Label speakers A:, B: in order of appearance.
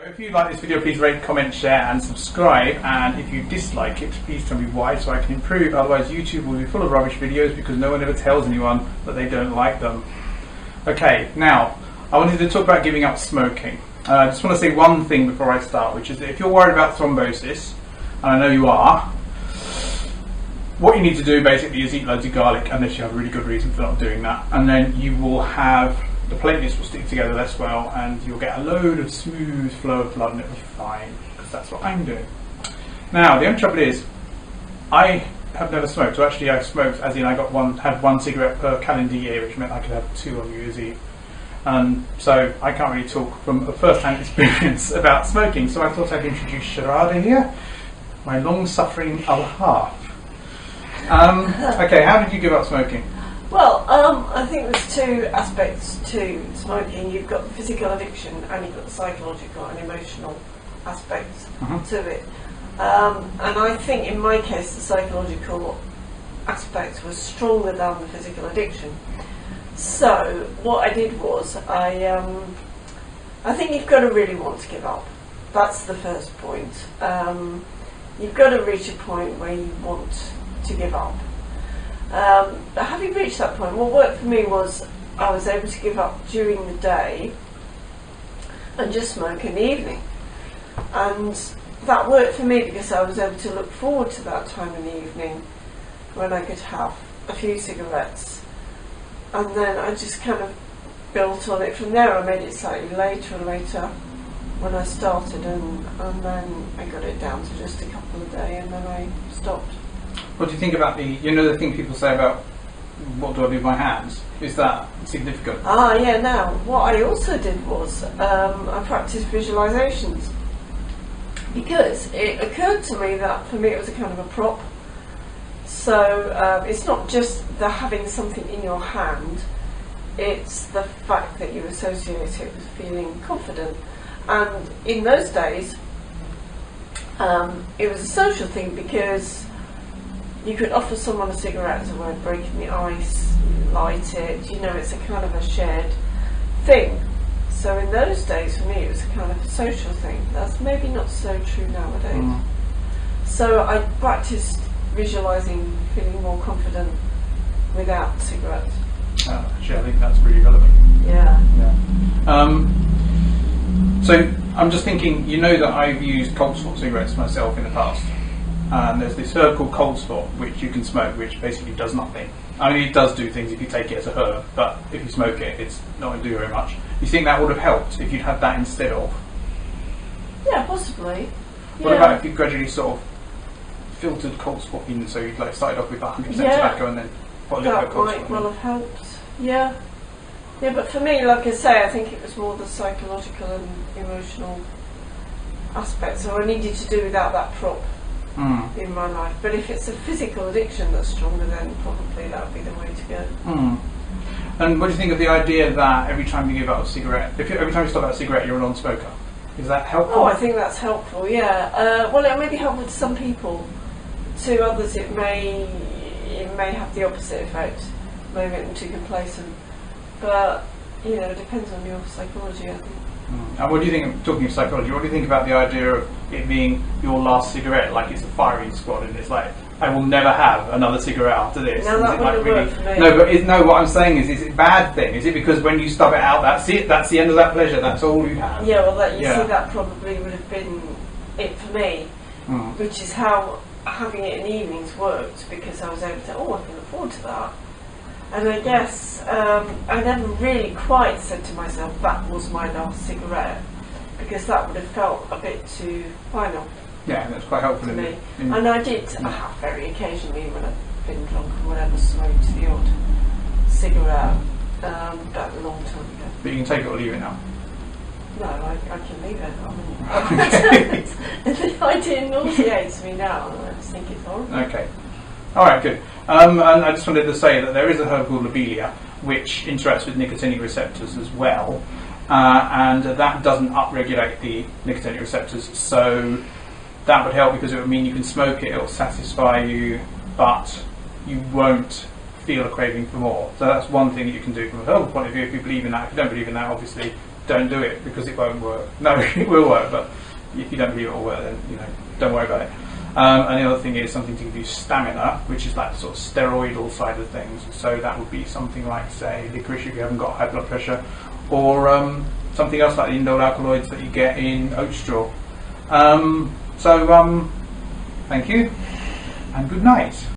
A: If you like this video, please rate, comment, share and subscribe, and if you dislike it, please tell me why so I can improve. Otherwise YouTube will be full of rubbish videos because no one ever tells anyone that they don't like them. Okay, now I wanted to talk about giving up smoking. I just want to say one thing before I start, which is that if you're worried about thrombosis, and I know you are, what you need to do basically is eat loads of garlic, unless you have a really good reason for not doing that, and then you will have, the platelets will stick together less well and you'll get a load of smooth flow of blood and it'll be fine, because that's what I'm doing. Now the only trouble is, I have never smoked, so actually I've smoked as in I had one cigarette per calendar year, which meant I could have 2 on New Year's Eve. So I can't really talk from a first-hand experience about smoking, so I thought I'd introduce Sharada here, my long-suffering other half. Okay, how did you give up smoking?
B: Well, I think there's 2 aspects to smoking. You've got the physical addiction and you've got the psychological and emotional aspects to it. And I think in my case the psychological aspect was stronger than the physical addiction. So what I did was, I think you've got to really want to give up. That's the first point. You've got to reach a point where you want to give up. But having reached that point, what worked for me was I was able to give up during the day and just smoke in the evening. And that worked for me because I was able to look forward to that time in the evening when I could have a few cigarettes. And then I just kind of built on it from there. I made it slightly later and later when I started, and then I got it down to just a couple a day, and then I stopped.
A: What do you think about the thing people say about what do I do with my hands? Is that significant?
B: Yeah, now, what I also did was I practiced visualizations, because it occurred to me that for me it was a kind of a prop. So it's not just the having something in your hand, it's the fact that you associate it with feeling confident. And in those days, it was a social thing, because you could offer someone a cigarette as a way of breaking the ice, light it, it's a kind of a shared thing. So in those days, for me, it was a kind of a social thing. That's maybe not so true nowadays. So I practiced visualising, feeling more confident without cigarettes.
A: Actually, I think that's really relevant.
B: Yeah.
A: So I'm just thinking, that I've used Cold Spot cigarettes myself in the past. And there's this herb called Cold Spot, which you can smoke, which basically does nothing. I mean, it does do things if you take it as a herb, but if you smoke it, it's not going to do very much. You think that would have helped if you'd had that instead of?
B: Yeah, possibly.
A: What about if you gradually sort of filtered Cold Spot in, so you'd started off with 100% tobacco and then put a little bit of Cold Spot in?
B: That might well have helped. Yeah, but for me, like I say, I think it was more the psychological and emotional aspect, so I needed to do without that prop in my life. But if it's a physical addiction that's stronger, then probably that would be the way to go.
A: And what do you think of the idea that every time you give up a cigarette, every time you stop a cigarette, you're a non-smoker? Is that helpful?
B: Oh, I think that's helpful, yeah. Well, it may be helpful to some people. To others, it may have the opposite effect. It may make them too complacent. But, it depends on your psychology, I think.
A: And what do you think, talking of psychology, what do you think about the idea of it being your last cigarette, like it's a firing squad, and it's like, I will never have another cigarette after this?
B: No, that wouldn't work for me.
A: No, but what I'm saying is it a bad thing? Is it because when you stub it out, that's it, that's the end of that pleasure, that's all you have?
B: Yeah, well, see, that probably would have been it for me, which is how having it in the evenings worked, because I was able to, I can look forward to that. And I guess I never really quite said to myself that was my last cigarette, because that would have felt a bit too final.
A: Yeah, that's quite helpful
B: to me. And I have very occasionally, when I've been drunk or whatever, smoked the odd cigarette, but a long time ago.
A: But you can take it or leave it now?
B: No, I can leave it. The idea nauseates me now, and I just think it's horrible.
A: Okay. Alright, good. And I just wanted to say that there is a herb called lobelia, which interacts with nicotinic receptors as well, and that doesn't upregulate the nicotinic receptors, so that would help, because it would mean you can smoke it, it will satisfy you, but you won't feel a craving for more. So that's one thing that you can do from a herbal point of view if you believe in that. If you don't believe in that, obviously don't do it because it won't work. No, it will work, but if you don't believe it will work, then don't worry about it. And the other thing is something to give you stamina, which is like the sort of steroidal side of things. So that would be something like, say, licorice if you haven't got high blood pressure, or something else like the indole alkaloids that you get in oat straw. Thank you, and good night.